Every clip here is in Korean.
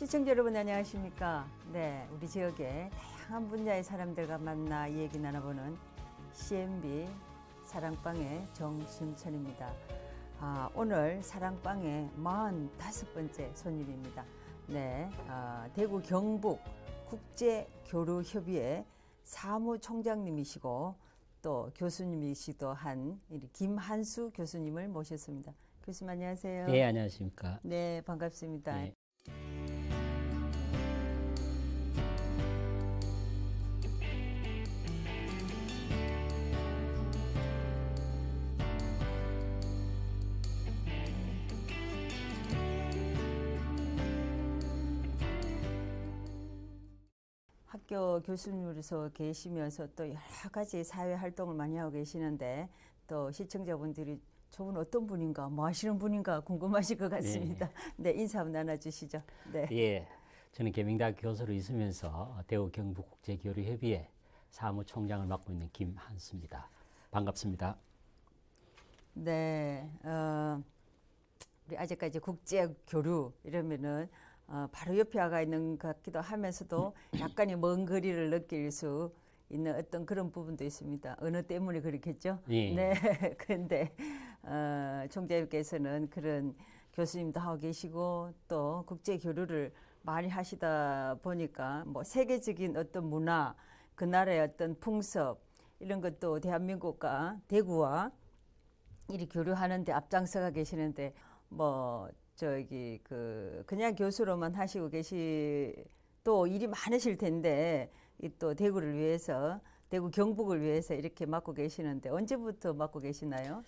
시청자 여러분 안녕하십니까? 네, 우리 지역의 다양한 분야의 사람들과 만나 이야기 나눠보는 CNB 사랑방의 정순천입니다. 오늘 사랑방의 45번째 손님입니다. 네, 대구 경북 국제교류협의회 사무총장님이시고 또 교수님이시기도 한 김한수 교수님을 모셨습니다. 교수님 안녕하세요. 네, 안녕하십니까? 네, 반갑습니다. 네. 학교 교수님으로서 계시면서 또 여러 가지 사회 활동을 많이 하고 계시는데 또 시청자분들이 저분 어떤 분인가, 뭐 하시는 분인가 궁금하실 것 같습니다. 네, 인사 한번 나눠주시죠. 네. 예, 저는 계명대학 교수로 있으면서 대구 경북국제교류협의회 사무총장을 맡고 있는 김한수입니다. 반갑습니다. 네, 우리 아직까지 국제교류 이러면은 바로 옆에 와가 있는 것 같기도 하면서도 약간의 먼 거리를 느낄 수 있는 어떤 그런 부분도 있습니다. 언어 때문에 그렇겠죠? 예. 네. 그런데 총장님께서는 그런 교수님도 하고 계시고 또 국제 교류를 많이 하시다 보니까 뭐 세계적인 어떤 문화, 그 나라의 어떤 풍습 이런 것도 대한민국과 대구와 이리 교류하는데 앞장서가 계시는데 그냥 교수로만 하시고 또 일이 많으실 텐데 또 대구를 위해서 대구 경북을 위해서 이렇게 맡고 계시는데 언제부터 맡고 계시나요?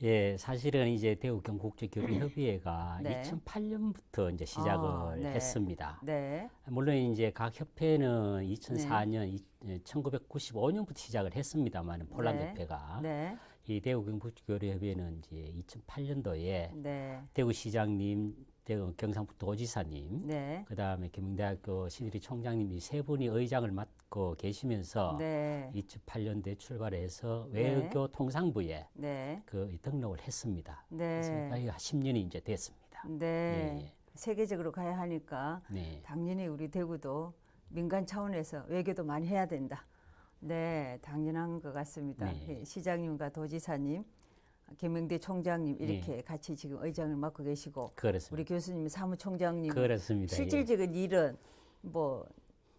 예, 사실은 이제 대구 경북국제교류협의회가 네. 2008년부터 이제 시작을 네. 했습니다. 네. 물론 이제 각 협회는 2004년, 1995년부터 시작을 했습니다만 폴란드 네. 협회가 네. 이 대구 경북교류협의회는 이제 2008년도에 네. 대구시장님, 대구 경상북도지사님, 네. 그다음에 경민대학교 신일이 총장님 이 세 분이 의장을 맡고 계시면서 네. 2008년도에 출발해서 외교 통상부에 네. 등록을 했습니다. 네. 그래서 거의 10년이 이제 됐습니다. 네. 예. 세계적으로 가야 하니까 네. 당연히 우리 대구도 민간 차원에서 외교도 많이 해야 된다. 네, 당연한 것 같습니다. 네. 시장님과 도지사님, 계명대 총장님 이렇게 같이 지금 의장을 맡고 계시고 그렇습니다. 우리 교수님 사무총장님 그렇습니다. 실질적인 일은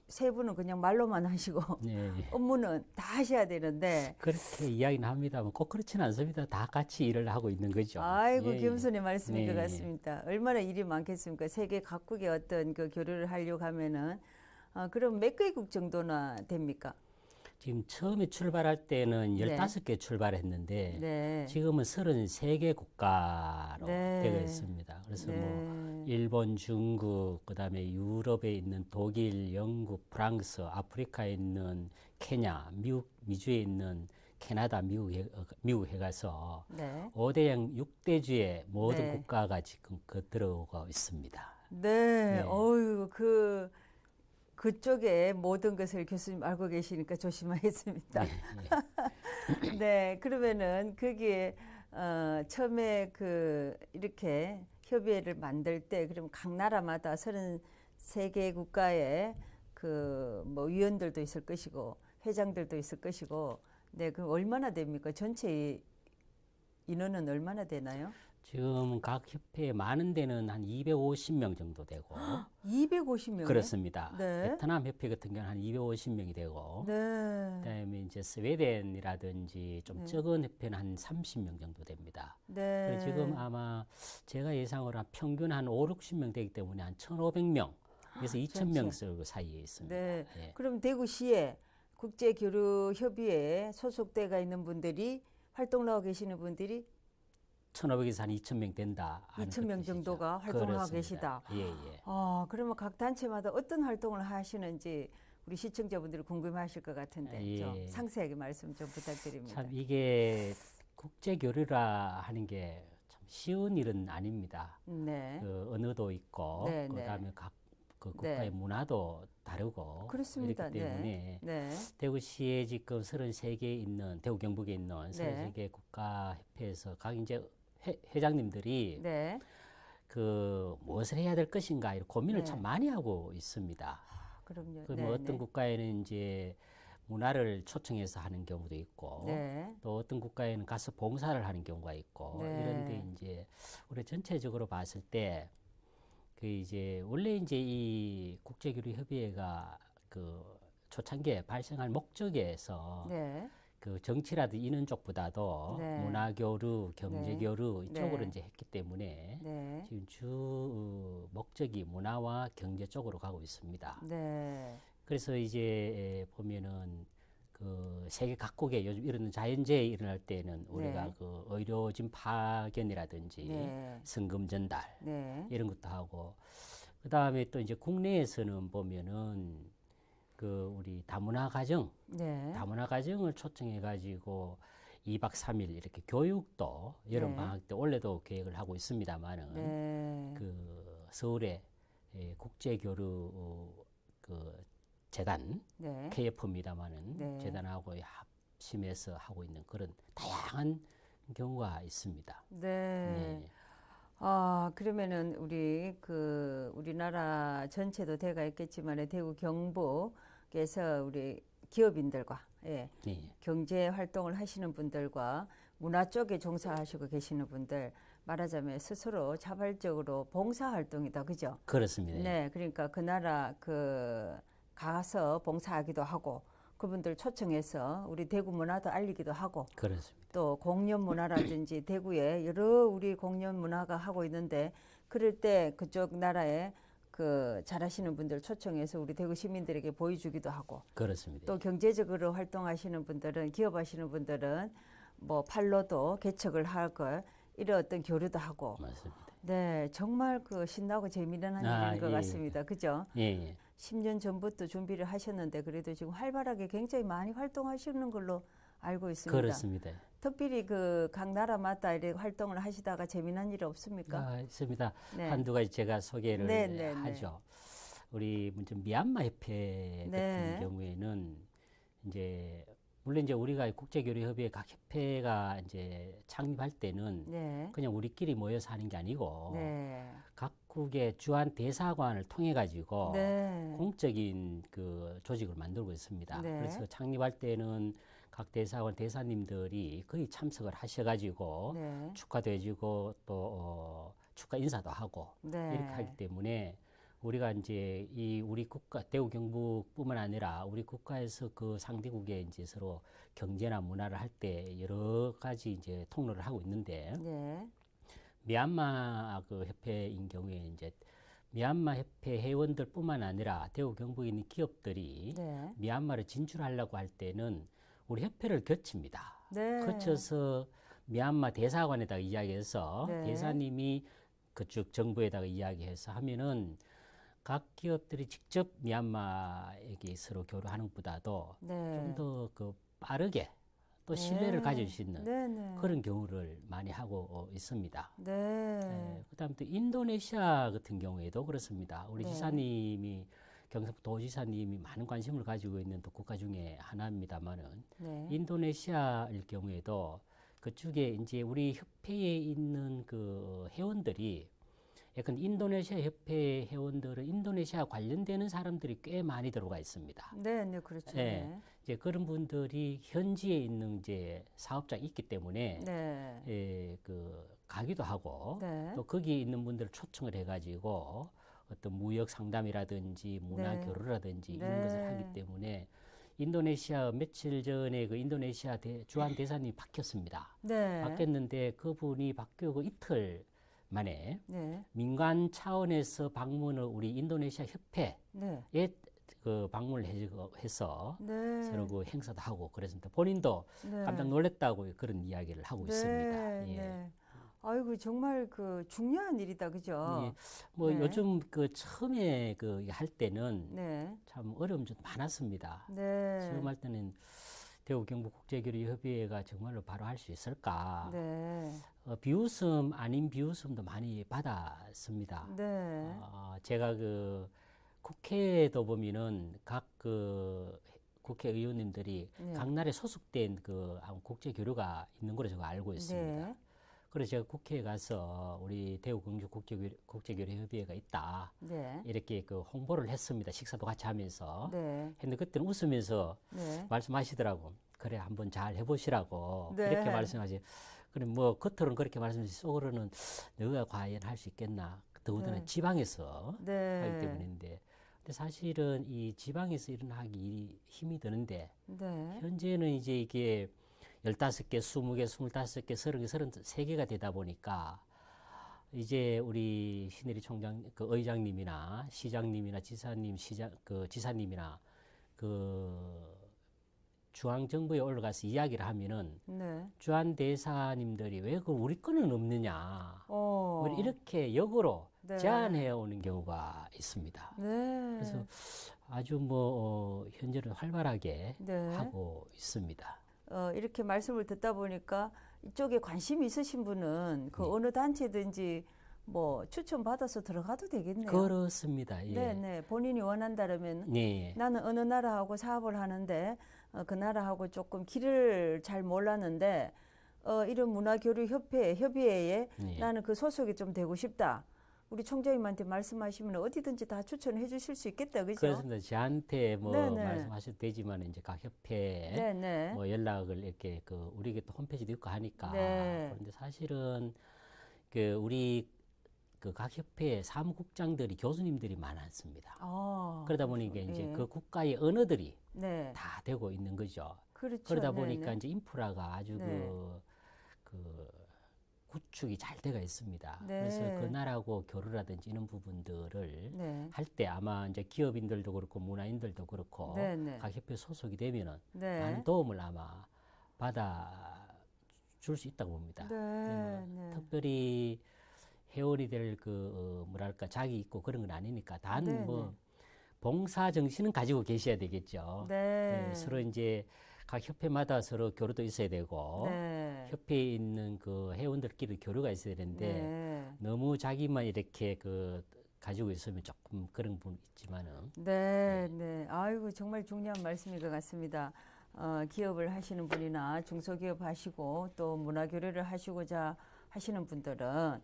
세 분은 그냥 말로만 하시고 예. 업무는 다 하셔야 되는데 그렇게 이야기는 합니다만 꼭 그렇지는 않습니다. 다 같이 일을 하고 있는 거죠. 아이고 예, 겸손의 말씀인 네, 것 같습니다. 얼마나 일이 많겠습니까? 세계 각국의 어떤 그 교류를 하려고 하면은 그럼 몇 개국 정도나 됩니까? 지금 처음에 출발할 때는 네. 15개 출발했는데 네. 지금은 33개 국가로 네. 되어 있습니다. 그래서 네. 일본, 중국, 그다음에 유럽에 있는 독일, 영국, 프랑스, 아프리카에 있는 케냐, 미국, 미주에 있는 캐나다, 미국에 가서 네. 5대양 6대주의 모든 네. 국가가 지금 들어오고 있습니다. 네. 네. 어유 그쪽에 모든 것을 교수님 알고 계시니까 조심하겠습니다. 네. 그러면은 거기에 처음에 이렇게 협의회를 만들 때 그럼 각 나라마다 33개 국가의 위원들도 있을 것이고 회장들도 있을 것이고 네. 그럼 얼마나 됩니까? 전체 인원은 얼마나 되나요? 지금 각 협회에 많은 데는 한 250명 정도 되고 250명? 그렇습니다. 네. 베트남 협회 같은 경우는 한 250명이 되고 네. 그다음에 이제 스웨덴이라든지 좀 적은 협회는 한 30명 정도 됩니다. 네. 그래서 지금 아마 제가 예상으로 한 평균 한 5, 60명 되기 때문에 한 1,500명 그래서 2,000명 사이에 있습니다. 네. 예. 그럼 대구시에 국제교류협의회에 소속돼가 있는 분들이 활동을 하고 계시는 분들이 1,500에서 한 2,000명 된다. 2,000명 정도가 활동을 하고 계시다. 예, 예. 그러면 각 단체마다 어떤 활동을 하시는지 우리 시청자분들이 궁금해하실 것 같은데 예. 좀 상세하게 말씀 좀 부탁드립니다. 참 이게 국제교류라 하는 게 참 쉬운 일은 아닙니다. 네. 언어도 있고 네, 그다음에 각 국가의 문화도 다르고 그렇습니다. 이렇기 때문에 네. 대구시에 지금 33개 있는 대구 경북에 있는 33개 국가협회에서 각 이제 회장님들이 네. 그 무엇을 해야 될 것인가 이런 고민을 네. 참 많이 하고 있습니다. 그럼요. 그 네, 뭐 어떤 네. 국가에는 이제 문화를 초청해서 하는 경우도 있고 네. 또 어떤 국가에는 가서 봉사를 하는 경우가 있고 네. 이런데 이제 우리 전체적으로 봤을 때 그 이제 원래 이제 이 국제교류협의회가 그 초창기에 발생할 목적에서 네. 그 정치라든 이런 쪽보다도 네. 문화교류, 경제교류 이쪽으로 네. 이제 했기 때문에 네. 지금 주 목적이 문화와 경제 쪽으로 가고 있습니다. 네. 그래서 이제 보면은 그 세계 각국에 요즘 이런 자연재해 일어날 때는 우리가 네. 그 의료진 파견이라든지 네. 성금 전달 네. 이런 것도 하고 그다음에 또 이제 국내에서는 보면은 그 우리 다문화 가정 네. 다문화 가정을 초청해 가지고 2박 3일 이렇게 교육도 여름 네. 방학 때 원래도 계획을 하고 있습니다만은 네. 그 서울에 국제교류 그 재단 네. KF입니다만은 네. 재단하고 합심해서 하고 있는 그런 다양한 경우가 있습니다. 네. 네. 아, 그러면은 우리 그 우리나라 전체도 대가 있겠지만 대구 경북에서 우리 기업인들과 예, 네. 경제 활동을 하시는 분들과 문화 쪽에 종사하시고 계시는 분들 말하자면 스스로 자발적으로 봉사 활동이다, 그죠? 그렇습니다. 네, 그러니까 그 나라 그 가서 봉사하기도 하고 그분들 초청해서 우리 대구 문화도 알리기도 하고 그렇습니다. 또 공연 문화라든지 대구에 여러 우리 공연 문화가 하고 있는데 그럴 때 그쪽 나라에 그 잘하시는 분들 초청해서 우리 대구 시민들에게 보여주기도 하고 그렇습니다. 또 경제적으로 활동하시는 분들은 기업하시는 분들은 뭐 팔로도 개척을 할 걸 이런 어떤 교류도 하고 맞습니다. 네 정말 그 신나고 재미난 일인 것 예, 같습니다. 그죠? 예, 예. 10년 전부터 준비를 하셨는데 그래도 지금 활발하게 굉장히 많이 활동하시는 걸로 알고 있습니다. 그렇습니다. 특별히 그 각 나라마다 이렇게 활동을 하시다가 재미난 일 없습니까? 있습니다. 네. 한두 가지 제가 소개를 네, 네, 네. 하죠. 우리 먼저 미얀마 협회 네. 같은 경우에는 이제 물론 이제 우리가 국제교류협의회 각 협회가 이제 창립할 때는 네. 그냥 우리끼리 모여서 하는 게 아니고 네. 각국의 주한 대사관을 통해 가지고 네. 공적인 그 조직을 만들고 있습니다. 네. 그래서 창립할 때는 각 대사관 대사님들이 거의 참석을 하셔가지고 네. 축하도 해주고 또 축하 인사도 하고 네. 이렇게 하기 때문에 우리가 이제 이 우리 국가 대구 경북뿐만 아니라 우리 국가에서 그 상대국에 이제 서로 경제나 문화를 할 때 여러 가지 이제 통로를 하고 있는데 네. 미얀마 그 협회인 경우에 이제 미얀마 협회 회원들뿐만 아니라 대구 경북에 있는 기업들이 네. 미얀마를 진출하려고 할 때는 우리 협회를 거칩니다. 네. 거쳐서 미얀마 대사관에다가 이야기해서 네. 대사님이 그쪽 정부에다가 이야기해서 하면은 각 기업들이 직접 미얀마에게 서로 교류하는 것보다도 네. 좀 더 그 빠르게 또 신뢰를 가질 수 있는 네. 네. 그런 경우를 많이 하고 있습니다. 네. 그다음 또 인도네시아 같은 경우에도 그렇습니다. 우리 네. 지사님이 경상북 도지사님이 많은 관심을 가지고 있는 또 국가 중에 하나입니다만은 네. 인도네시아일 경우에도 그쪽에 이제 우리 협회에 있는 그 회원들이 약간 인도네시아 협회 회원들은 인도네시아 관련되는 사람들이 꽤 많이 들어가 있습니다. 네. 네. 그렇죠. 예. 네. 이제 그런 분들이 현지에 있는 이제 사업자가 있기 때문에 네. 예, 그 가기도 하고 네. 또 거기 있는 분들을 초청을 해가지고 어떤 무역 상담이라든지 문화 네. 교류라든지 네. 이런 것을 하기 때문에 인도네시아 며칠 전에 그 인도네시아 주한 대사님이 바뀌었습니다. 네. 바뀌었는데 그분이 바뀌고 이틀 만에 네. 민간 차원에서 방문을 우리 인도네시아 협회에 네. 그 방문을 해서 네. 서로 그 행사도 하고 그랬습니다. 본인도 네. 깜짝 놀랐다고 그런 이야기를 하고 있습니다. 예. 네. 아이고 정말 그 중요한 일이다, 그죠? 예. 뭐 네. 요즘 그 처음에 그 할 때는 네. 참 어려움이 좀 많았습니다. 네. 처음 할 때는 대구 경북 국제교류협의회가 정말로 바로 할 수 있을까? 네. 비웃음 아닌 비웃음도 많이 받았습니다. 네. 제가 그 국회에도 보면은 각 그 국회의원님들이 네. 각 나라에 소속된 그 국제 교류가 있는 걸로 제가 알고 있습니다. 네. 그래서 제가 국회에 가서 우리 대구 경주 국제교류협의회가 있다. 네. 이렇게 그 홍보를 했습니다. 식사도 같이 하면서. 네. 했는데 그때는 웃으면서 네. 말씀하시더라고. 그래, 한번 잘 해보시라고. 네. 이렇게 말씀하시. 그래, 뭐 겉으로는 그렇게 말씀하시, 속으로는 너가 과연 할 수 있겠나. 더군다나 네. 지방에서 네. 하기 때문인데. 근데 사실은 이 지방에서 일어나기 힘이 드는데 네. 현재는 이제 이게 15개, 20개, 25개, 30개, 33개가 되다 보니까 이제 우리 신혜리 총장, 그 의장님이나 시장님이나 지사님, 지사님이나 그 중앙정부에 올라가서 이야기를 하면은 네. 주한 대사님들이 왜 그 우리 거는 없느냐. 어. 뭐 이렇게 역으로 네. 제안해 오는 경우가 있습니다. 네. 그래서 아주 뭐 현재는 활발하게 네. 하고 있습니다. 이렇게 말씀을 듣다 보니까 이쪽에 관심이 있으신 분은 그 네. 어느 단체든지 뭐 추천받아서 들어가도 되겠네요. 그렇습니다. 예. 네, 네. 본인이 원한다면 네. 나는 어느 나라하고 사업을 하는데 그 나라하고 조금 길을 잘 몰랐는데 이런 문화교류협회에 네. 나는 그 소속이 좀 되고 싶다. 우리 총장님한테 말씀하시면 어디든지 다 추천해 주실 수 있겠다. 그죠? 그렇습니다. 저한테 뭐 네네. 말씀하셔도 되지만 이제 각 협회에 네, 네. 뭐 연락을 이렇게 그 우리 또 홈페이지도 있고 하니까 네. 그런데 사실은 그 우리 그 각 협회 사무국장들이 교수님들이 많았습니다. 그러다 보니까 이제 예. 그 국가의 언어들이 네. 다 되고 있는 거죠. 그렇죠. 그러다 네, 보니까 네. 이제 인프라가 아주 네. 그 구축이 잘 되어 있습니다. 네. 그래서 그 나라하고 교류라든지 이런 부분들을 네. 할 때 아마 이제 기업인들도 그렇고 문화인들도 그렇고 네, 네. 각 협회 소속이 되면은 네. 많은 도움을 아마 받아 줄 수 있다고 봅니다. 네. 네. 특별히 회원이 될 그 뭐랄까 자기 있고 그런 건 아니니까 단 네, 뭐 네. 봉사 정신은 가지고 계셔야 되겠죠. 네. 서로 이제 각 협회마다 서로 교류도 있어야 되고 네. 협회에 있는 그 회원들끼리 교류가 있어야 되는데 네. 너무 자기만 이렇게 그 가지고 있으면 조금 그런 부분 있지만은 네, 네. 아이고, 정말 중요한 말씀인 것 같습니다. 기업을 하시는 분이나 중소기업 하시고 또 문화교류를 하시고자 하시는 분들은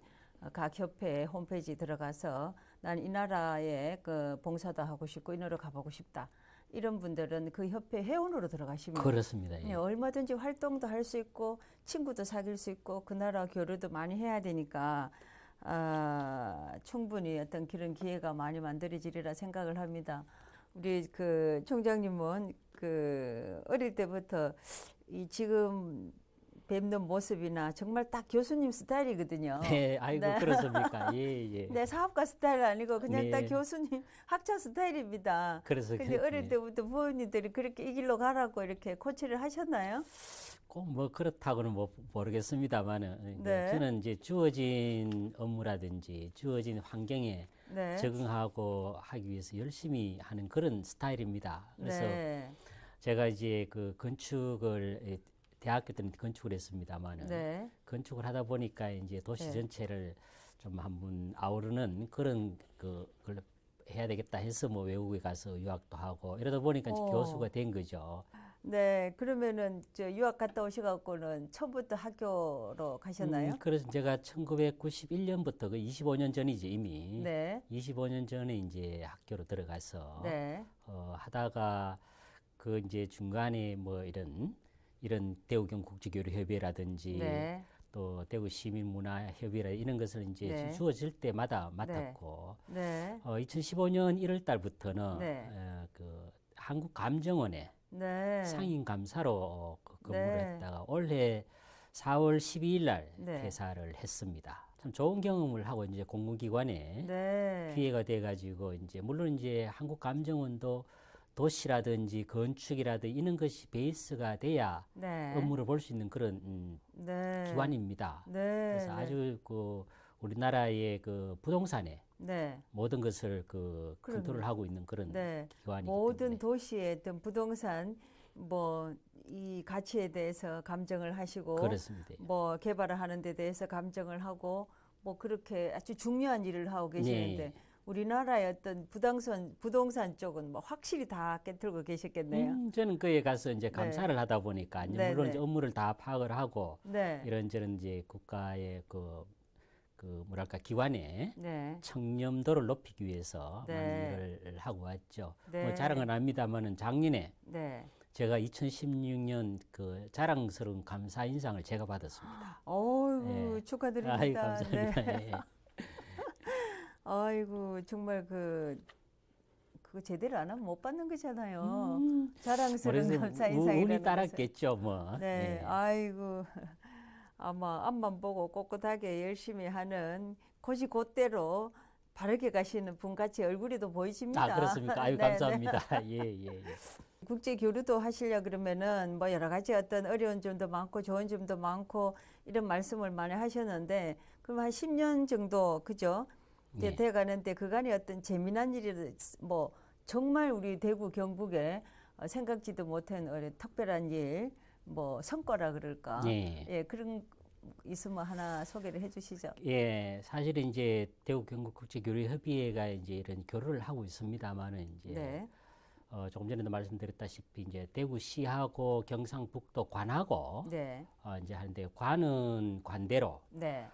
각 협회 홈페이지 들어가서 난 이 나라에 그 봉사도 하고 싶고 이 나라 가보고 싶다. 이런 분들은 그 협회 회원으로 들어가시면 그렇습니다. 네, 예. 얼마든지 활동도 할 수 있고 친구도 사귈 수 있고 그 나라 교류도 많이 해야 되니까 충분히 어떤 그런 기회가 많이 만들어지리라 생각을 합니다. 우리 그 총장님은 그 어릴 때부터 이 지금 뵙는 모습이나 정말 딱 교수님 스타일이거든요. 네, 아이고 네. 그렇습니까? 예, 예. 네, 사업가 스타일 아니고 그냥 네. 딱 교수님 학자 스타일입니다. 그래서 근데 어릴 예. 때부터 부모님들이 그렇게 이 길로 가라고 이렇게 코치를 하셨나요? 꼭 뭐 그렇다고는 뭐 모르겠습니다만은 네. 저는 이제 주어진 업무라든지 주어진 환경에 네. 적응하고 하기 위해서 열심히 하는 그런 스타일입니다. 그래서 네. 제가 이제 그 건축을 대학교 때는 건축을 했습니다만은 네. 건축을 하다 보니까 이제 도시 네. 전체를 좀 한번 아우르는 그런 그걸 해야 되겠다 해서 뭐 외국에 가서 유학도 하고 이러다 보니까 이제 교수가 된 거죠. 네. 그러면은 저 유학 갔다 오셔갖고는 처음부터 학교로 가셨나요? 그래서 제가 1991년부터 그 25년 전이죠 이미. 네. 25년 전에 이제 학교로 들어가서 네. 하다가 그 이제 중간에 뭐 이런 대우경 국제교류협의회라든지 네. 또 대구 시민문화협의회 이런 것을 이제 네. 주어질 때마다 맡았고 네. 2015년 1월 달부터는 네. 그 한국감정원에 네. 상임 감사로 근무를 네. 했다가 올해 4월 12일 날 네. 퇴사를 했습니다. 참 좋은 경험을 하고 이제 공공기관에 네. 기회가 돼가지고 이제 물론 이제 한국감정원도 도시라든지 건축이라든지 이런 것이 베이스가 돼야 네. 업무를 볼 수 있는 그런 네. 기관입니다. 네. 그래서 네. 아주 그 우리나라의 그 부동산에 네. 모든 것을 그 그럼요. 컨트롤하고 있는 그런 네. 기관이기 모든 때문에 도시의 어떤 부동산 뭐 이 가치에 대해서 감정을 하시고 그렇습니다. 뭐 개발을 하는 데 대해서 감정을 하고 뭐 그렇게 아주 중요한 일을 하고 계시는데 네. 우리나라의 어떤 부동산 쪽은 뭐 확실히 다 깨틀고 계셨겠네요. 저는 거기에 가서 이제 네. 감사를 하다 보니까 이제 네, 물론 네. 이제 업무를 다 파악을 하고 네. 이런저런 이제 국가의 그 뭐랄까 기관의 네. 청렴도를 높이기 위해서 네. 많은 일을 하고 왔죠. 네. 뭐 자랑은 압니다만은 작년에 네. 제가 2016년 그 자랑스러운 감사 인상을 제가 받았습니다. 어이구 예. 축하드립니다. 아이 감사합니다. 네. 예. 아이고 정말 그거 제대로 안 하면 못 받는 거잖아요. 음, 자랑스러운 그래서 감사 운이 인상이라는 것은. 따랐겠죠, 뭐. 네. 예. 아이고 아마 앞만 보고 꼿꼿하게 열심히 하는 곧이 곧대로 바르게 가시는 분같이 얼굴에도 보이십니다. 아, 그렇습니까? 아유, 네, 감사합니다. 예, 예, 예. 국제 교류도 하시려 그러면은 뭐 여러 가지 어떤 어려운 점도 많고 좋은 점도 많고 이런 말씀을 많이 하셨는데 그럼 한 10년 정도 그죠? 이제 네. 돼가는데 그간에 어떤 재미난 일이 뭐 정말 우리 대구 경북에 생각지도 못한 특별한 일, 뭐 성과라 그럴까? 예. 예, 그런 있으면 하나 소개를 해주시죠. 예, 사실은 이제 대구 경북국제교류협의회가 이제 이런 교류를 하고 있습니다만은 이제 네, 조금 전에도 말씀드렸다시피 이제 대구시하고 경상북도 관하고 네, 이제 하는데 관은 관대로 네,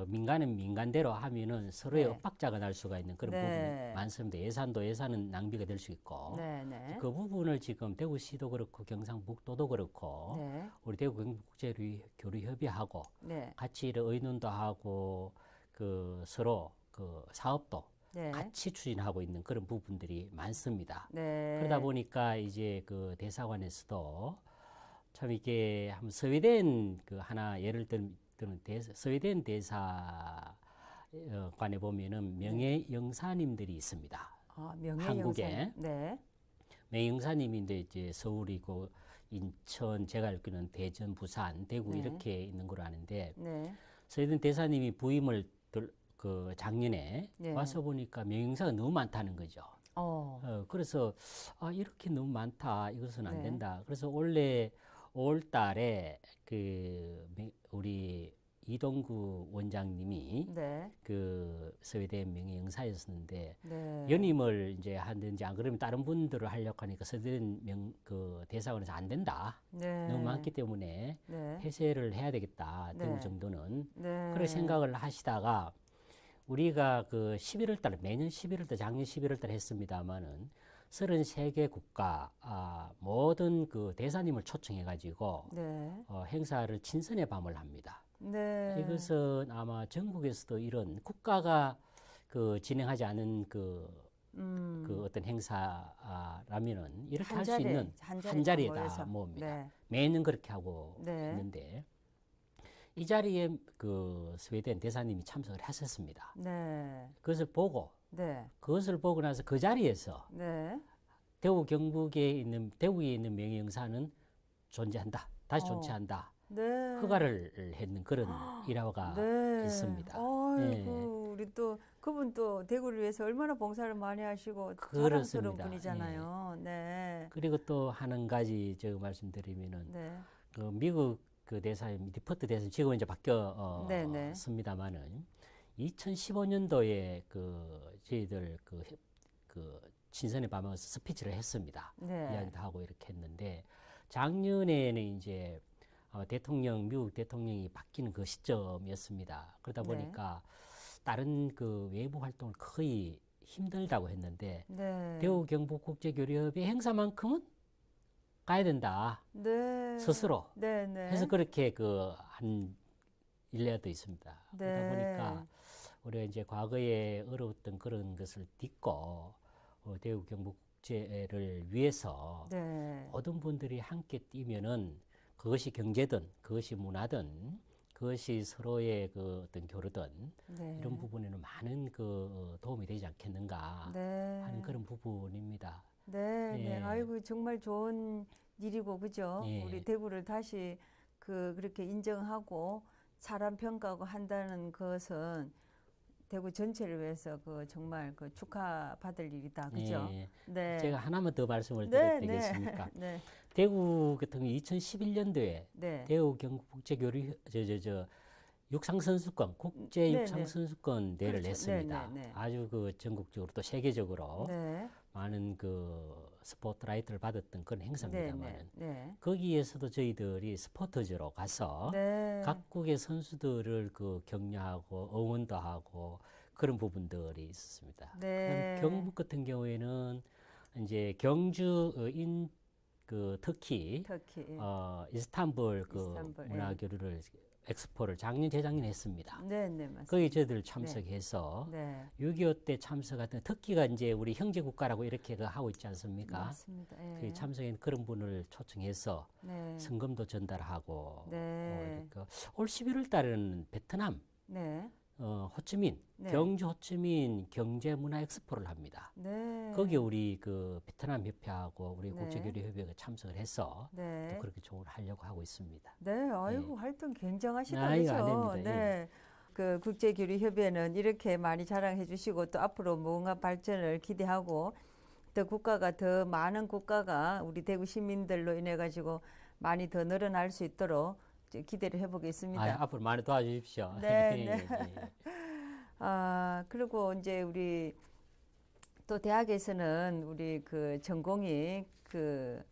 민간은 민간대로 하면은 서로의 네. 엇박자가 날 수가 있는 그런 네. 부분이 많습니다. 예산은 낭비가 될 수 있고 네, 네, 그 부분을 지금 대구시도 그렇고 경상북도도 그렇고 네, 우리 대구 경북국제교류협의하고 네, 같이 의논도 하고 그 서로 그 사업도 네, 같이 추진하고 있는 그런 부분들이 많습니다. 네, 그러다 보니까 이제 그 대사관에서도 참 이게 한번 스웨덴 그 하나 예를 들면 스웨덴 대사관에 보면은 명예영사님들이 있습니다. 아, 한국에. 명예영상. 네, 명예영사님인데 이제 서울이고 인천, 제가 알기로는 대전, 부산, 대구 네. 이렇게 있는 걸로 아는데 네, 스웨덴 대사님이 부임을 그 작년에 네. 와서 보니까 명예영사가 너무 많다는 거죠. 그래서 이렇게 너무 많다. 이것은 안 네. 된다. 그래서 원래 5월 달에 우리 이동구 원장님이 네, 그 스웨덴 명예영사였었는데 네, 연임을 이제 하든지 안 그러면 다른 분들을 하려고 하니까 스웨덴 그 대사관에서 안 된다. 네, 너무 많기 때문에 네, 폐쇄를 해야 되겠다. 네. 대구 정도는. 네, 그런 생각을 하시다가 우리가 그 11월 달 매년 11월 달 작년 11월 달 했습니다마는 33개 국가 모든 그 대사님을 초청해 가지고 네, 행사를 친선의 밤을 합니다. 네. 이것은 아마 전국에서도 이런 국가가 그 진행하지 않은 그 어떤 행사라면은 이렇게 할 수 있는 한 자리에 다 모읍니다. 네, 매년 그렇게 하고 네. 있는데 이 자리에 그 스웨덴 대사님이 참석을 하셨습니다. 네, 그것을 보고 나서 그 자리에서 네, 대구에 있는 명예영사는 존재한다. 다시 존재한다. 네. 허가를 했는 그런 일화가 네. 있습니다. 아이고, 우리 또 그분 또 대구를 위해서 얼마나 봉사를 많이 하시고 자랑스러운 그렇습니다. 분이잖아요. 네, 그리고 또 한 가지 제가 말씀드리면은 네, 그 미국 그 대사님 디퍼트 대사님 지금 이제 바뀌었습니다만은 2015년도에 그 저희들 그 친선의 밤에서 스피치를 했습니다. 네, 이야기도 하고 이렇게 했는데 작년에는 이제 미국 대통령이 바뀌는 그 시점이었습니다. 그러다 네. 보니까 다른 그 외부 활동을 거의 힘들다고 했는데 네, 대구 경북 국제교류협의 행사만큼은 가야 된다. 네, 스스로 네, 네. 해서 그렇게 그 한 일례도 있습니다. 그러다 네. 보니까 우리가 이제 과거에 어려웠던 그런 것을 딛고 대구 경북 국제를 위해서 네, 모든 분들이 함께 뛰면은 그것이 경제든 그것이 문화든 그것이 서로의 그 어떤 교류든 네. 이런 부분에는 많은 그 도움이 되지 않겠는가 네. 하는 그런 부분입니다. 네, 네. 예. 아이고 정말 좋은 일이고 그죠? 예. 우리 대구를 다시 그렇게 인정하고 사람 평가하고 한다는 것은 대구 전체를 위해서 정말 축하받을 일이다. 그죠? 예. 네. 제가 하나만 더 말씀을 네, 드려도 되겠습니까? 네. 대구 같은 경우 2011년도에 네. 대구 경북 국제교류 육상선수권, 국제 네네. 육상선수권 대회를 그렇죠. 냈습니다. 네네네. 아주 그 전국적으로 또 세계적으로 네. 많은 그 스포트라이트를 받았던 그런 행사입니다만은 네. 거기에서도 저희들이 스포터즈로 가서 네. 각국의 선수들을 그 격려하고 응원도 하고 그런 부분들이 있었습니다. 네. 그다음 경북 같은 경우에는 이제 경주 그 터키 터키. 이스탄불 그 이스탄불, 예. 문화교류를 엑스포를 작년 재작년 했습니다. 네, 맞습니다. 거기 저희들 참석해서 네. 6.25 때 참석했던 터키가 이제 우리 형제 국가라고 이렇게 그 하고 있지 않습니까? 맞습니다. 예. 그 참석한 그런 분을 초청해서 네. 성금도 전달하고 네. 올 11월 달에는 베트남 네. 호치민 네. 경주 호치민 경제문화 엑스포를 합니다. 네. 거기에 우리 그 베트남 협회하고 우리 네. 국제교류협회가 참석을 해서 네. 또 그렇게 좋은 하려고 하고 있습니다. 네, 아이고 활동 굉장하시다 아이고, 그죠? 아닙니다. 네. 그 국제교류협회는 이렇게 많이 자랑해 주시고 또 앞으로 무궁화 발전을 기대하고 또 국가가 더 많은 국가가 우리 대구 시민들로 인해 가지고 많이 더 늘어날 수 있도록 이제 기대를 해보겠습니다. 앞으로 많이 도와주십시오. 네, 예, 네. 예. 그리고 이제 우리 또 대학에서는 우리 그 전공이 그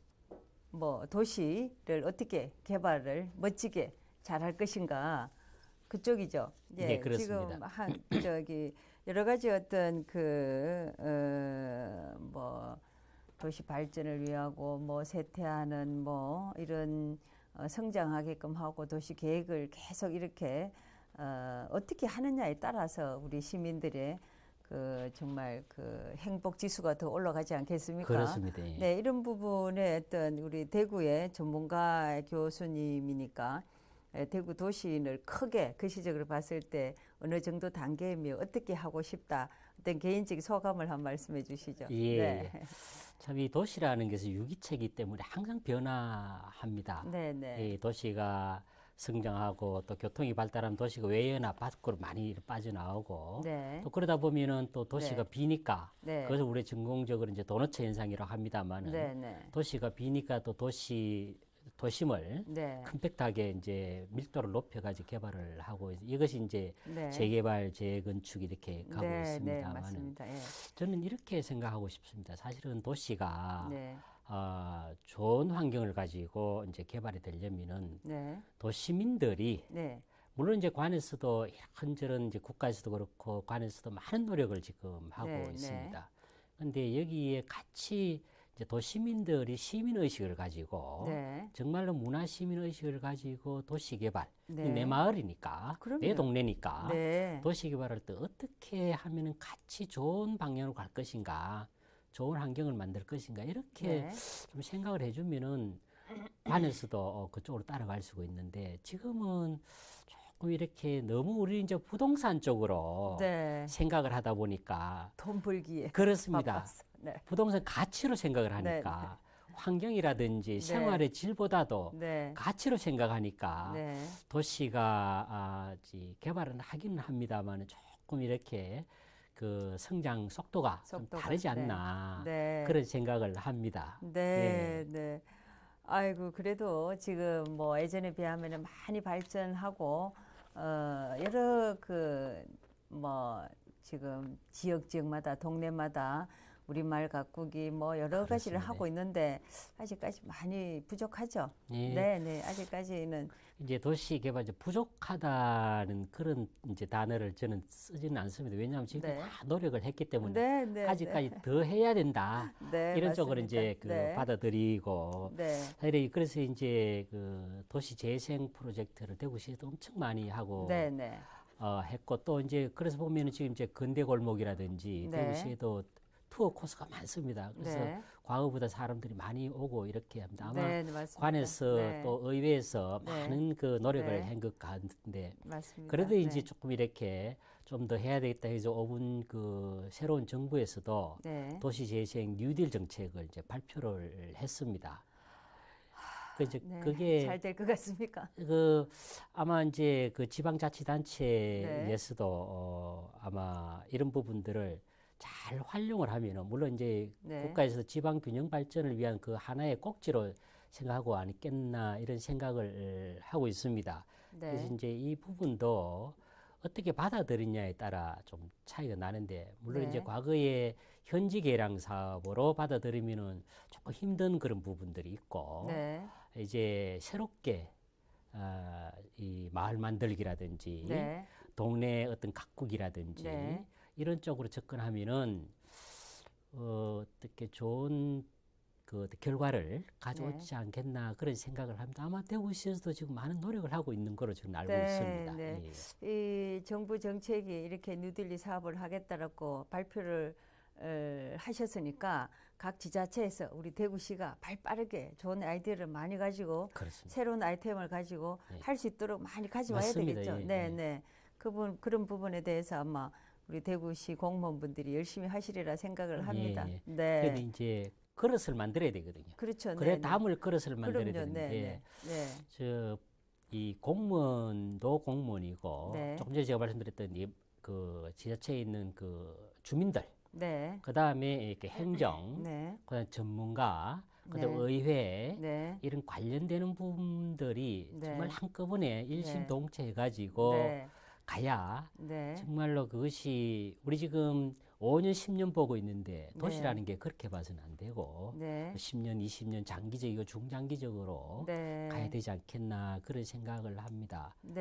뭐 도시를 어떻게 개발을 멋지게 잘할 것인가 그쪽이죠. 예, 네, 그렇습니다. 지금 한 저기 여러 가지 어떤 그 뭐 도시 발전을 위하고 뭐 쇠퇴하는 뭐 이런 성장하게끔 하고 도시 계획을 계속 이렇게 어떻게 하느냐에 따라서 우리 시민들의 그 정말 그 행복 지수가 더 올라가지 않겠습니까? 그렇습니다. 예. 네, 이런 부분에 어떤 우리 대구의 전문가 교수님이니까 대구 도시를 크게 거시적으로 봤을 때 어느 정도 단계이며 어떻게 하고 싶다 어떤 개인적 소감을 한 말씀해 주시죠. 예, 네. 참 이 도시라는 것은 유기체이기 때문에 항상 변화합니다. 네, 네. 이 도시가 성장하고 또 교통이 발달하면 도시가 외연화 밖으로 많이 빠져나오고 네. 또 그러다 보면은 또 도시가 네. 비니까 네. 그래서 우리 전공적으로 이제 도너츠 현상이라고 합니다만은 네, 네. 도시가 비니까 또 도심을 네. 컴팩트하게 이제 밀도를 높여가지고 개발을 하고 이것이 이제 네. 재개발, 재건축 이렇게 가고 네, 네, 있습니다만은 맞습니다. 예. 저는 이렇게 생각하고 싶습니다. 사실은 도시가 네. 좋은 환경을 가지고 이제 개발이 되려면은 네. 도시민들이 네. 물론 이제 관에서도 이런저런 이제 국가에서도 그렇고 관에서도 많은 노력을 지금 하고 네, 네. 있습니다. 그런데 여기에 같이 이제 도시민들이 시민 의식을 가지고 네. 정말로 문화 시민 의식을 가지고 도시 개발 네. 내 마을이니까 그럼요. 내 동네니까 네. 도시 개발을 또 어떻게 하면은 같이 좋은 방향으로 갈 것인가, 좋은 환경을 만들 것인가 이렇게 네. 좀 생각을 해주면은 관에서도 그쪽으로 따라갈 수가 있는데 지금은 조금 이렇게 너무 우리 이제 부동산 쪽으로 네. 생각을 하다 보니까 돈 벌기에 그렇습니다. 바빠서. 네. 부동산 가치로 생각을 하니까 환경이라든지 생활의 질보다도 네. 가치로 생각하니까 네. 도시가 개발은 하기는 합니다만 조금 이렇게 그 성장 속도가 좀 속도가, 다르지 네. 않나 네. 그런 생각을 합니다. 네, 네. 아이고, 그래도 지금 뭐 예전에 비하면 많이 발전하고, 여러 뭐 지금 지역마다, 동네마다 우리말 가꾸기 뭐 여러 가지를 그렇습니다. 하고 있는데, 아직까지 많이 부족하죠? 예. 네, 네. 아직까지는. 이제 도시 개발 이제 부족하다는 그런 이제 단어를 저는 쓰지는 않습니다. 왜냐하면 지금 네. 다 노력을 했기 때문에 네, 네. 아직까지 더 해야 된다. 네, 이런 맞습니다. 쪽으로 이제 그 네. 받아들이고 네. 사실 그래서 이제 그 도시 재생 프로젝트를 대구시에도 엄청 많이 하고 네, 네. 했고 또 이제 그래서 보면은 지금 이제 근대 골목이라든지 네. 대구시에도 투어 코스가 많습니다. 그래서 네. 과거보다 사람들이 많이 오고 이렇게 합니다. 아마 네, 네, 맞습니다. 관에서 네. 또 의회에서 네. 많은 그 노력을 네. 한 것 같은데 맞습니다. 그래도 네. 이제 조금 이렇게 좀 더 해야 되겠다 해서 오분 그 새로운 정부에서도 네. 도시재생 뉴딜 정책을 이제 발표를 했습니다. 그 이제 네. 그게 잘 될 것 같습니까? 그 아마 이제 그 네. 지방자치단체에서도 아마 이런 부분들을 잘 활용을 하면은 물론 이제 네. 국가에서 지방 균형 발전을 위한 그 하나의 꼭지로 생각하고 않겠나 이런 생각을 하고 있습니다. 그래서 네. 이제 이 부분도 어떻게 받아들이냐에 따라 좀 차이가 나는데 물론 이제 네. 과거에 현지 개량 사업으로 받아들이면은 조금 힘든 그런 부분들이 있고 네. 이제 새롭게 이 마을 만들기라든지 네. 동네 어떤 가꾸기라든지 네. 이런 쪽으로 접근하면은 어떻게 좋은 그 어떤 결과를 가져오지 않겠나 그런 생각을 합니다. 아마 대구시에서도 지금 많은 노력을 하고 있는 거로 저는 알고 네, 있습니다. 네. 예. 이 정부 정책이 이렇게 뉴딜리 사업을 하겠다라고 발표를 하셨으니까 각 지자체에서 우리 대구시가 발 빠르게 좋은 아이디어를 많이 가지고 그렇습니다. 새로운 아이템을 가지고 네. 할 수 있도록 많이 가져와야 맞습니다. 되겠죠. 예, 네, 예. 네. 그런 부분에 대해서 아마 우리 대구시 공무원분들이 열심히 하시리라 생각을 합니다. 예. 그런데 네. 이제 그릇을 만들어야 되거든요. 그렇죠. 그래 네, 네. 담을 그릇을 만들어야 그럼요. 네, 되는데 네. 네. 이 공무원도 공무원이고 네. 조금 전에 제가 말씀드렸던 그 지자체에 있는 그 주민들 네. 그 다음에 이렇게 행정, 네. 그다음 전문가, 그다음 네. 의회 네. 이런 관련되는 부분들이 네. 정말 한꺼번에 네. 일심동체해가지고 네. 가야 네. 정말로 그것이 우리 지금 5년, 10년 보고 있는데 네. 도시라는 게 그렇게 봐서는 안 되고 네. 10년, 20년 장기적이고 중장기적으로 네. 가야 되지 않겠나 그런 생각을 합니다. 네.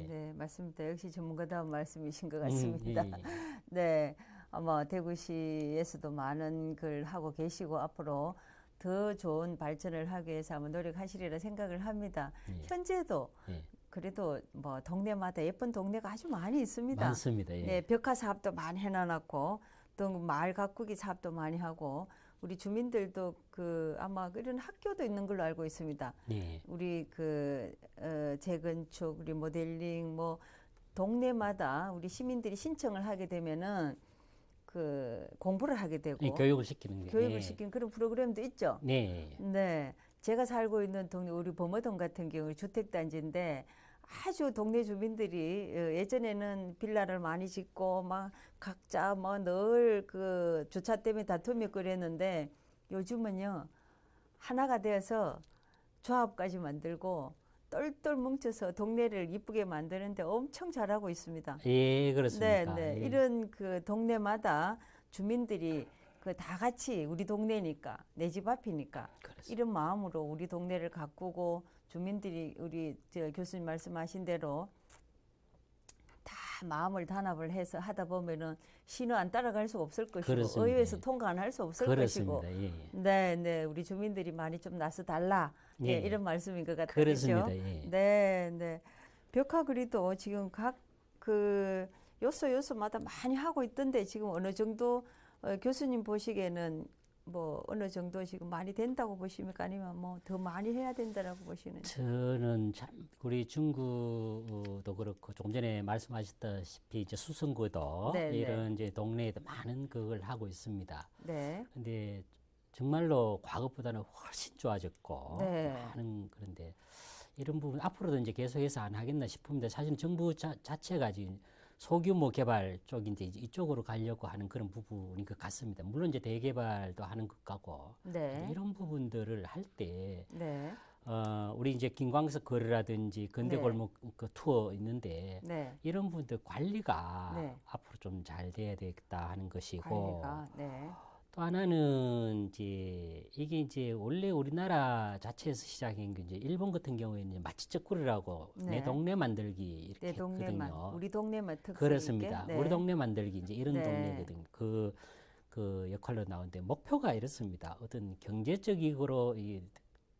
예. 네. 맞습니다. 역시 전문가다운 말씀이신 것 같습니다. 예. 네. 아마 대구시에서도 많은 글 하고 계시고 앞으로 더 좋은 발전을 하기 위해서 아마 노력하시리라 생각을 합니다. 예. 현재도 예. 그래도 뭐 동네마다 예쁜 동네가 아주 많이 있습니다. 많습니다. 예. 네, 벽화 사업도 많이 해놔놨고 또 마을 가꾸기 사업도 많이 하고 우리 주민들도 그 아마 이런 학교도 있는 걸로 알고 있습니다. 예. 우리 그 재건축, 우리 모델링 뭐 동네마다 우리 시민들이 신청을 하게 되면은 그 공부를 하게 되고 예, 교육을 시키는 게. 교육을 예. 시키는 그런 프로그램도 있죠. 네. 네. 제가 살고 있는 동네 우리 범어동 같은 경우 주택단지인데 아주 동네 주민들이 예전에는 빌라를 많이 짓고 막 각자 뭐 늘 그 주차 때문에 다툼이 그랬는데 요즘은요 하나가 되어서 조합까지 만들고 똘똘 뭉쳐서 동네를 이쁘게 만드는데 엄청 잘하고 있습니다. 예, 그렇습니까? 네, 네. 예. 이런 그 동네마다 주민들이 그 다 같이 우리 동네니까 내 집 앞이니까 그렇습니다. 이런 마음으로 우리 동네를 가꾸고 주민들이 우리 저 교수님 말씀하신 대로 다 마음을 단합을 해서 하다 보면은 시는 안 따라갈 수 없을 것이고 그렇습니다. 의회에서 예. 통과 안 할 수 없을 그렇습니다. 것이고 예, 예. 네, 네. 우리 주민들이 많이 좀 나서 달라. 예, 네, 이런 말씀인 것 같아요. 그렇습니다. 그죠? 예. 네, 네. 벽화 그리도 지금 각 그 요소마다 많이 하고 있던데 지금 어느 정도 교수님 보시기에는 뭐 어느 정도 지금 많이 된다고 보십니까? 아니면 뭐 더 많이 해야 된다라고 보시는지? 저는 참 우리 중구도 그렇고 조금 전에 말씀하셨다시피 이제 수성구도 네, 네. 이런 이제 동네에도 많은 그걸 하고 있습니다. 네, 근데 정말로 과거보다는 훨씬 좋아졌고 네. 많은 그런데 이런 부분 앞으로도 이제 계속해서 안 하겠나 싶습니다. 사실은 정부 자체가 지금 소규모 개발 쪽이 이제 이쪽으로 가려고 하는 그런 부분인 것 같습니다. 물론 이제 대개발도 하는 것 같고 네, 이런 부분들을 할 때 네, 우리 이제 김광석 거리라든지 근대골목 그 투어 있는데 네. 이런 부분들 관리가 네. 앞으로 좀 잘 돼야 되겠다 하는 것이고 관리가 네, 또 하나는 이제 이게 이제 원래 우리나라 자체에서 시작한 게 이제 일본 같은 경우에는 이제 마치적 구리라고 네. 내 동네 만들기 이렇게 내 동네만 했거든요. 우리 동네만 특색 그렇습니다. 있게. 네. 우리 동네 만들기 이제 이런 네. 동네거든요. 그 역할로 나오는데 목표가 이렇습니다. 어떤 경제적으로 이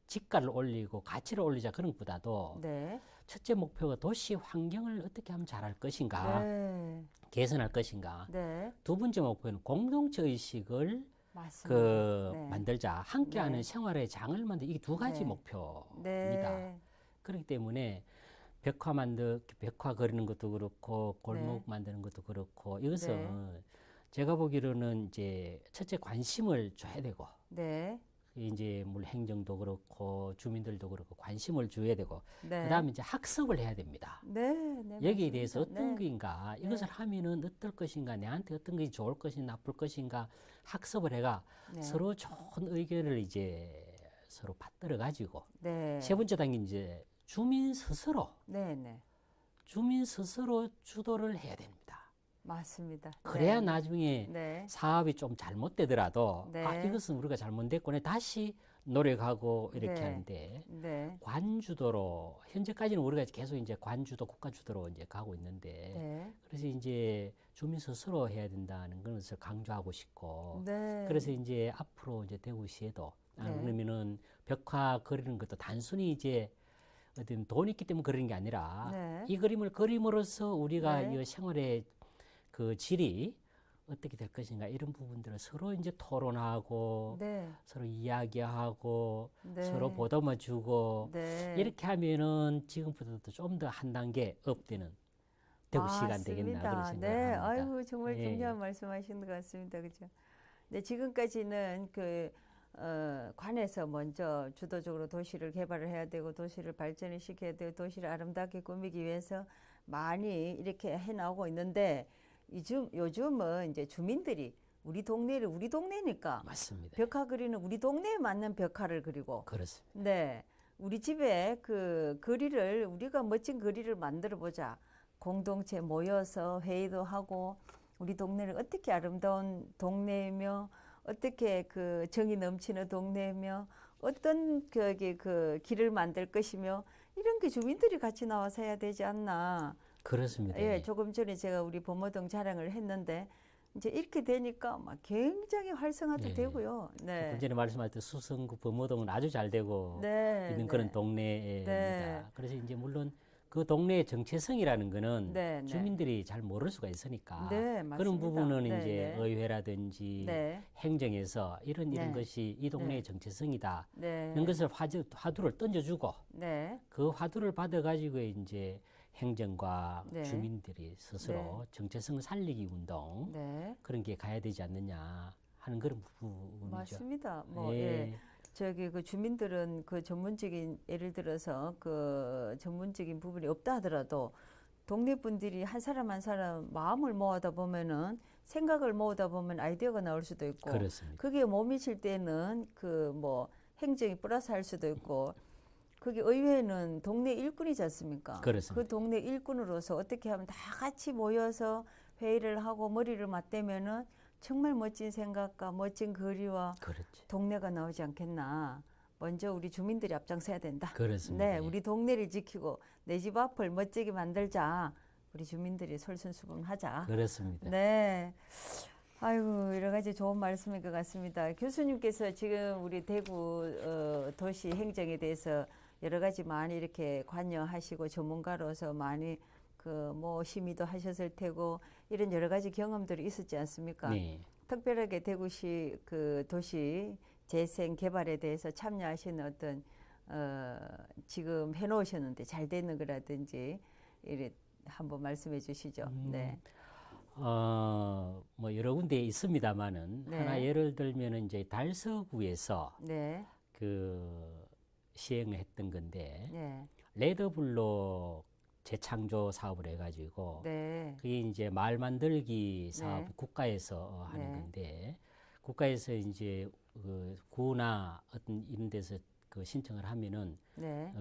지가를 올리고 가치를 올리자 그런 것보다도 네, 첫째 목표가 도시 환경을 어떻게 하면 잘할 것인가, 네, 개선할 것인가. 네. 두 번째 목표는 공동체 의식을 맞습니다. 네. 만들자, 함께하는 네. 생활의 장을 만들 이게 두 가지 네. 목표입니다. 네, 그렇기 때문에 벽화 그리는 것도 그렇고 골목 네. 만드는 것도 그렇고 이것은 제가 보기로는 이제 첫째 관심을 줘야 되고 네, 이제 물 행정도 그렇고 주민들도 그렇고 관심을 줘야 되고 네. 그다음에 이제 학습을 해야 됩니다. 네, 네, 여기에 맞습니다. 대해서 어떤 네. 것인가 네. 이것을 하면은 어떨 것인가 내한테 어떤 것이 좋을 것인가 나쁠 것인가 학습을 해가 네. 서로 좋은 의견을 이제 서로 받들어 가지고 네. 세 번째 단계 이제 주민 스스로 네네. 주민 스스로 주도를 해야 됩니다. 맞습니다. 그래야 네. 나중에 네. 사업이 좀 잘못되더라도 네. 아, 이것은 우리가 잘못됐구나 다시 노력하고 이렇게 네. 하는데 네. 관주도로 현재까지는 우리가 계속 이제 관주도 국가주도로 이제 가고 있는데 네. 그래서 이제 주민 스스로 해야 된다는 것을 강조하고 싶고 네. 그래서 이제 앞으로 이제 대구시에도 네. 그러면은 벽화 그리는 것도 단순히 이제 어떤 돈이 있기 때문에 그리는 게 아니라 네. 이 그림을 그림으로써 우리가 네. 이 생활의 그 질이 어떻게 될 것인가 이런 부분들을 서로 이제 토론하고 네. 서로 이야기하고 네. 서로 보듬어 주고 네. 이렇게 하면은 지금부터도 좀 더 한 단계 업되는 대구시가 되겠나 그런 맞습니다. 생각을 네. 합니다. 아이고 정말 예. 중요한 말씀하신 것 같습니다. 그죠? 네, 지금까지는 관에서 먼저 주도적으로 도시를 개발을 해야 되고 도시를 발전을 시켜야 되고 도시를 아름답게 꾸미기 위해서 많이 이렇게 해 나오고 있는데 요즘은 이제 주민들이 우리 동네를 우리 동네니까 맞습니다. 벽화 그리는 우리 동네에 맞는 벽화를 그리고 그렇습니다. 네. 우리 집에 그 거리를 우리가 멋진 거리를 만들어 보자. 공동체 모여서 회의도 하고 우리 동네를 어떻게 아름다운 동네이며 어떻게 그 정이 넘치는 동네이며 어떤 그 길을 만들 것이며 이런 게 주민들이 같이 나와서 해야 되지 않나. 그렇습니다. 예, 조금 전에 제가 우리 범어동 자랑을 했는데 이제 이렇게 되니까 막 굉장히 활성화도 예. 되고요. 네. 그 전에 말씀하셨던 수성구 범어동은 아주 잘 되고 네, 있는 네. 그런 동네입니다. 네. 그래서 이제 물론 그 동네의 정체성이라는 거는 네, 네. 주민들이 잘 모를 수가 있으니까 네, 맞습니다. 그런 부분은 네, 이제 네. 의회라든지 네. 행정에서 이런 네. 것이 이 동네의 네. 정체성이다. 네. 이런 것을 화두를 던져주고 네. 그 화두를 받아가지고 이제 행정과 네. 주민들이 스스로 정체성을 살리기 운동 네. 그런 게 가야 되지 않느냐 하는 그런 부분이죠. 맞습니다. 예. 저기 그 주민들은 그 전문적인 예를 들어서 그 전문적인 부분이 없다 하더라도 동네 분들이 한 사람 한 사람 마음을 모으다 보면은 생각을 모으다 보면 아이디어가 나올 수도 있고 그렇습니다. 그게 못 미칠 때는 그 뭐 행정이 플러스 할 수도 있고 그게 의회는 동네 일꾼이지 않습니까? 그렇습니다. 그 동네 일꾼으로서 어떻게 하면 다 같이 모여서 회의를 하고 머리를 맞대면은 정말 멋진 생각과 멋진 거리와 그렇죠. 동네가 나오지 않겠나. 먼저 우리 주민들이 앞장서야 된다. 그렇습니다. 네, 우리 동네를 지키고 내 집 앞을 멋지게 만들자. 우리 주민들이 솔선수범하자. 그렇습니다. 네. 아이고 여러 가지 좋은 말씀인 것 같습니다. 교수님께서 지금 우리 대구 도시 행정에 대해서 여러 가지 많이 이렇게 관여하시고 전문가로서 많이 그 뭐 심의도 하셨을 테고 이런 여러 가지 경험들이 있었지 않습니까? 네. 특별하게 대구시 그 도시 재생 개발에 대해서 참여하시는 어떤 지금 해놓으셨는데 잘 되는 거라든지 이래 한번 말씀해 주시죠. 네. 뭐 여러 군데 있습니다만은 네. 하나 예를 들면은 이제 달서구에서 네. 그 시행을 했던 건데 네. 레드블록 재창조 사업을 해가지고 네. 그게 이제 마을 만들기 사업 네. 국가에서 하는 네. 건데 국가에서 이제 그 구나 어떤 이런 데서 그 신청을 하면은 네.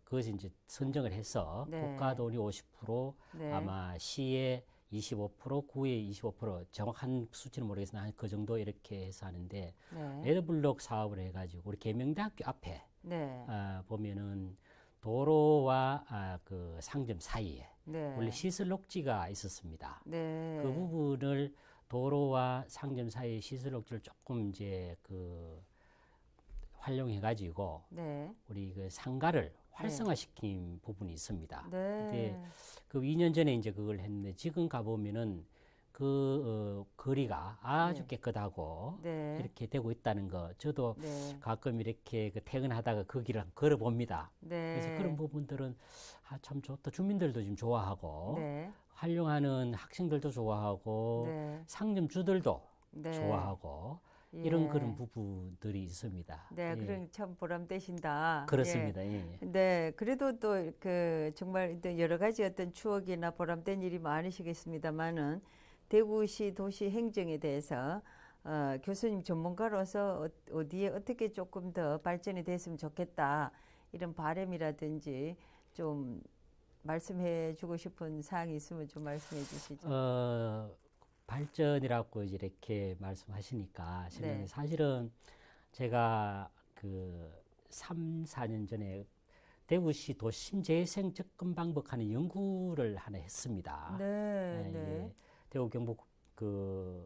그것이 이제 선정을 해서 네. 국가 돈이 50% 네. 아마 시의 25% 구의 25% 정확한 수치는 모르겠으나 한 그 정도 이렇게 해서 하는데 네. 레드블록 사업을 해가지고 우리 계명대학교 앞에 네. 보면은 도로와 그 상점 사이에 네. 원래 시설 녹지가 있었습니다. 네. 그 부분을 도로와 상점 사이 시설 녹지를 조금 이제 그 활용해가지고 네. 우리 그 상가를 활성화시킨 부분이 있습니다. 네. 근데 그 2년 전에 이제 그걸 했는데 지금 가보면은 그 거리가 아주 네. 깨끗하고 네. 이렇게 되고 있다는 거 저도 네. 가끔 이렇게 그 퇴근하다가 그 길을 걸어봅니다. 네. 그래서 그런 부분들은 참 좋다. 주민들도 지금 좋아하고 네. 활용하는 학생들도 좋아하고 네. 상점주들도 네. 좋아하고 이런 예. 그런 부분들이 있습니다. 네, 예. 그럼 참 보람되신다. 그렇습니다. 예. 예. 네, 그래도 또 그 정말 여러 가지 어떤 추억이나 보람된 일이 많으시겠습니다만은 대구시 도시 행정에 대해서 교수님 전문가로서 어디에 어떻게 조금 더 발전이 됐으면 좋겠다 이런 바람이라든지 좀 말씀해 주고 싶은 사항이 있으면 좀 말씀해 주시죠. 발전이라고 이제 이렇게 말씀하시니까 저는 네. 사실은 제가 그 3, 4년 전에 대구시 도심 재생 접근 방법 하는 연구를 하나 했습니다. 네, 네, 이게 대구 경북 그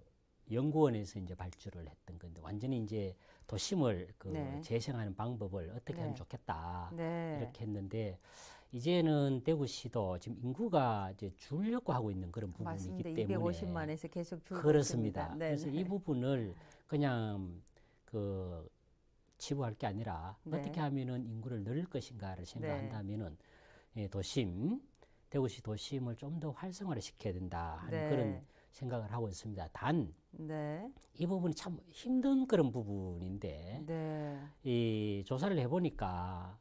연구원에서 이제 발주를 했던 건데 완전히 이제 도심을 그 네. 재생하는 방법을 어떻게 하면 네. 좋겠다 네. 이렇게 했는데 이제는 대구시도 지금 인구가 이제 줄려고 하고 있는 그런 맞습니다. 부분이기 때문에 250만에서 계속 줄고 그렇습니다. 있습니다. 네, 그래서 이 네. 부분을 그냥 그 치부할 게 아니라 네. 어떻게 하면은 인구를 늘릴 것인가를 생각한다면은 도심, 대구시 도심을 좀 더 활성화를 시켜야 된다 하는 네. 그런 생각을 하고 있습니다. 단, 네. 이 부분이 참 힘든 그런 부분인데, 네. 이 조사를 해보니까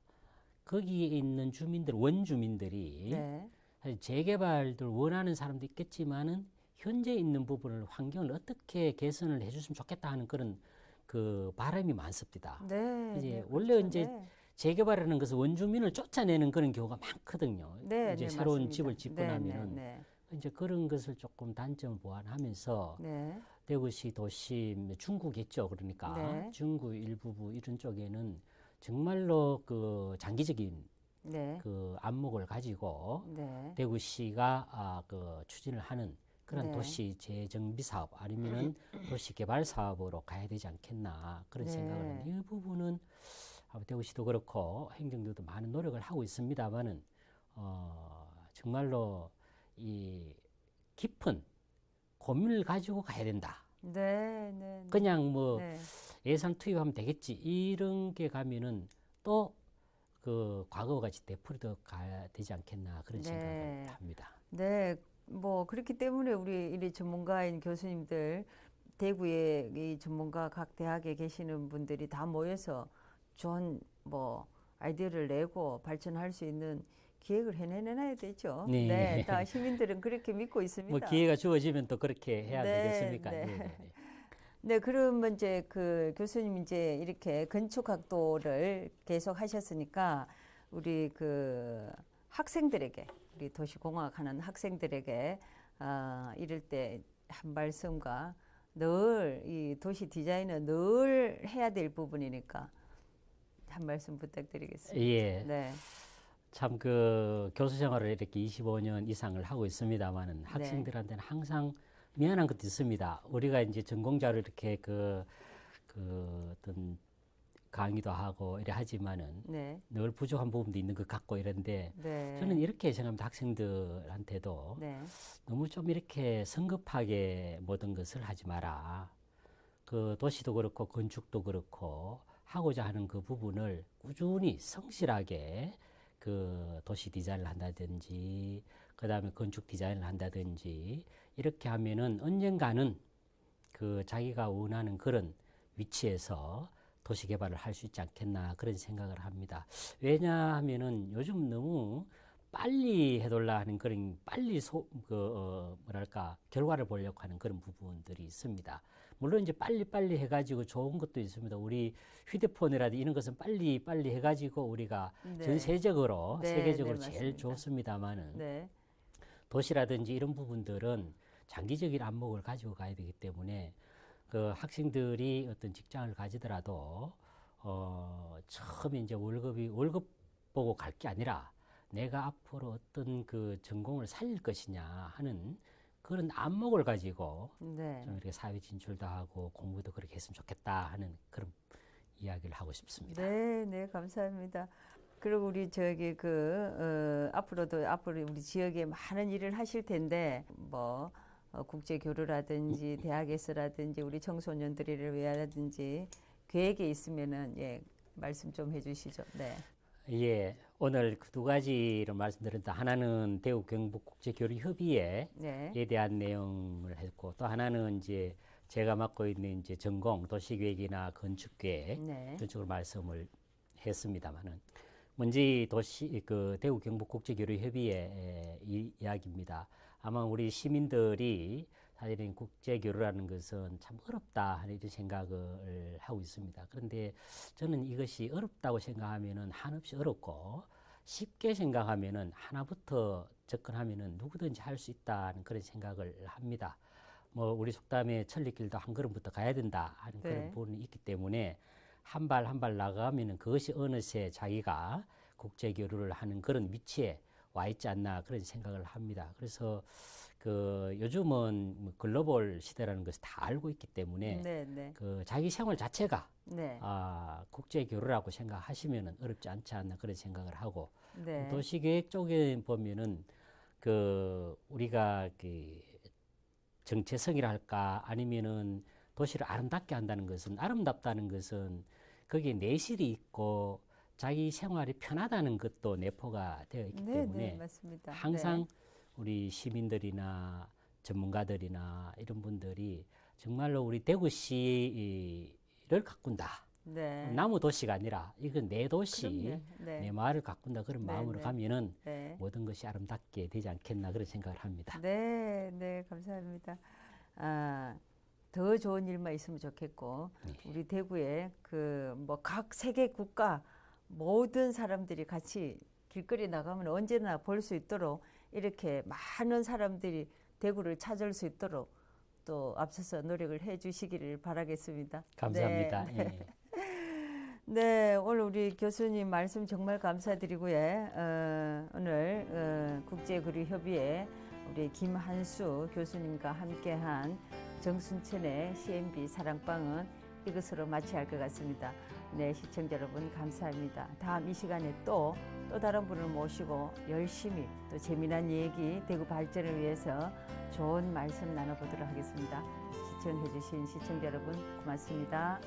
거기에 있는 주민들, 원주민들이 네. 사실 재개발들 원하는 사람도 있겠지만은 현재 있는 부분을 환경을 어떻게 개선을 해줬으면 좋겠다 하는 그런 그 바람이 많습니다. 네. 이제 네. 원래 그렇죠. 이제 네. 재개발하는 것은 원주민을 쫓아내는 그런 경우가 많거든요. 네, 이제 네, 새로운 맞습니다. 집을 짓고 네, 나면은 네, 이제 그런 것을 조금 단점을 보완하면서 네. 대구시 도심 중구겠죠. 그러니까 네. 중구 일부부 이런 쪽에는 정말로 그 장기적인 네. 그 안목을 가지고 네. 대구시가 그 추진을 하는 그런 네. 도시 재정비 사업 아니면은 도시 개발 사업으로 가야 되지 않겠나 그런 네. 생각을 합니다. 이 부분은 대구시도 그렇고 행정부도 많은 노력을 하고 있습니다만은 정말로 이 깊은 고민을 가지고 가야 된다. 네. 네. 그냥 뭐 네. 예산 투입하면 되겠지 이런 게 가면은 또 그 과거와 같이 되풀이도 가야 되지 않겠나 그런 네. 생각을 합니다. 네. 뭐 그렇기 때문에 우리 이 전문가인 교수님들 대구의 이 전문가 각 대학에 계시는 분들이 다 모여서 좋은 뭐 아이디어를 내고 발전할 수 있는 기획을 해내놔야 되죠. 네. 네. 다 시민들은 그렇게 믿고 있습니다. 뭐 기회가 주어지면 또 그렇게 해야 네, 되겠습니까? 네. 네, 네, 네. 네, 그러면 이제 그 교수님 이제 이렇게 건축학도를 계속 하셨으니까 우리 그 학생들에게 우리 도시공학 하는 학생들에게 이럴 때 한 말씀과 늘 이 도시 디자인은 늘 해야 될 부분이니까 한 말씀 부탁드리겠습니다. 예. 네. 참 그 교수 생활을 이렇게 25년 이상을 하고 있습니다만은 학생들한테는 항상 미안한 것도 있습니다. 우리가 이제 전공자로 이렇게 그 어떤 강의도 하고 이래 하지만은 네. 늘 부족한 부분도 있는 것 같고 이런데 네. 저는 이렇게 생각합니다. 학생들한테도 네. 너무 좀 이렇게 성급하게 모든 것을 하지 마라. 그 도시도 그렇고 건축도 그렇고 하고자 하는 그 부분을 꾸준히 성실하게 그 도시 디자인을 한다든지 그 다음에 건축 디자인을 한다든지 이렇게 하면은 언젠가는 그 자기가 원하는 그런 위치에서 도시 개발을 할 수 있지 않겠나 그런 생각을 합니다. 왜냐하면은 요즘 너무 빨리 해달라 하는 그런 빨리 뭐랄까 결과를 보려고 하는 그런 부분들이 있습니다. 물론 이제 빨리 해가지고 좋은 것도 있습니다. 우리 휴대폰이라든지 이런 것은 빨리 해가지고 우리가 네. 전 세적으로 네, 세계적으로 네, 제일 맞습니다. 좋습니다만은 네. 도시라든지 이런 부분들은 장기적인 안목을 가지고 가야 되기 때문에 그 학생들이 어떤 직장을 가지더라도 처음에 이제 월급 보고 갈 게 아니라 내가 앞으로 어떤 그 전공을 살릴 것이냐 하는 그런 안목을 가지고 네. 좀 이렇게 사회 진출도 하고 공부도 그렇게 했으면 좋겠다 하는 그런 이야기를 하고 싶습니다. 네, 네, 감사합니다. 그리고 우리 저기 앞으로 우리 지역에 많은 일을 하실 텐데 뭐 국제 교류라든지 대학에서라든지 우리 청소년들을 위하라든지 계획이 있으면은 말씀 좀 해주시죠. 네. 예, 오늘 그 두 가지를 말씀드렸는데 하나는 대구 경북 국제교류협의회에 네. 대한 내용을 했고 또 하나는 이제 제가 맡고 있는 이제 전공 도시계획이나 건축계획 네. 이런 쪽으로 말씀을 했습니다만은 먼저 이 대구 경북 국제교류협의회 이야기입니다. 아마 우리 시민들이 사실은 국제 교류라는 것은 참 어렵다 하는 이런 생각을 하고 있습니다. 그런데 저는 이것이 어렵다고 생각하면은 한없이 어렵고 쉽게 생각하면은 하나부터 접근하면은 누구든지 할 수 있다는 그런 생각을 합니다. 뭐 우리 속담에 천리길도 한 걸음부터 가야 된다 하는 네. 그런 부분이 있기 때문에 한 발 한 발 나가면은 그것이 어느새 자기가 국제 교류를 하는 그런 위치에 와 있지 않나 그런 생각을 합니다. 그래서 그 요즘은 뭐 글로벌 시대라는 것을 다 알고 있기 때문에 네, 네, 그 자기 생활 자체가 네, 국제 교류라고 생각하시면은 어렵지 않지 않나 그런 생각을 하고 네, 도시계획 쪽에 보면은 그 우리가 그 정체성이라 할까 아니면은 도시를 아름답게 한다는 것은 아름답다는 것은 거기에 내실이 있고 자기 생활이 편하다는 것도 내포가 되어 있기 네, 때문에 네, 맞습니다. 항상 우리 시민들이나 전문가들이나 이런 분들이 정말로 우리 대구시를 가꾼다. 네, 네, 나무 도시가 아니라 이건 내 도시, 그럼요. 네, 내 마을을 가꾼다 그런 네, 마음으로 네, 가면은 네, 모든 것이 아름답게 되지 않겠나 그런 생각을 합니다. 네, 네, 감사합니다. 더 좋은 일만 있으면 좋겠고 네. 우리 대구에 그 뭐 각 세계 국가 모든 사람들이 같이 길거리 나가면 언제나 볼 수 있도록 이렇게 많은 사람들이 대구를 찾을 수 있도록 또 앞서서 노력을 해 주시기를 바라겠습니다. 감사합니다. 네, 예. 네, 오늘 우리 교수님 말씀 정말 감사드리고요. 오늘 국제교류협의회 우리 김한수 교수님과 함께한 정순천의 CNB 사랑방은 이것으로 마쳐야 할 것 같습니다. 네, 시청자 여러분 감사합니다. 다음 이 시간에 또 다른 분을 모시고 열심히 또 재미난 얘기, 대구 발전을 위해서 좋은 말씀 나눠보도록 하겠습니다. 시청해주신 시청자 여러분 고맙습니다.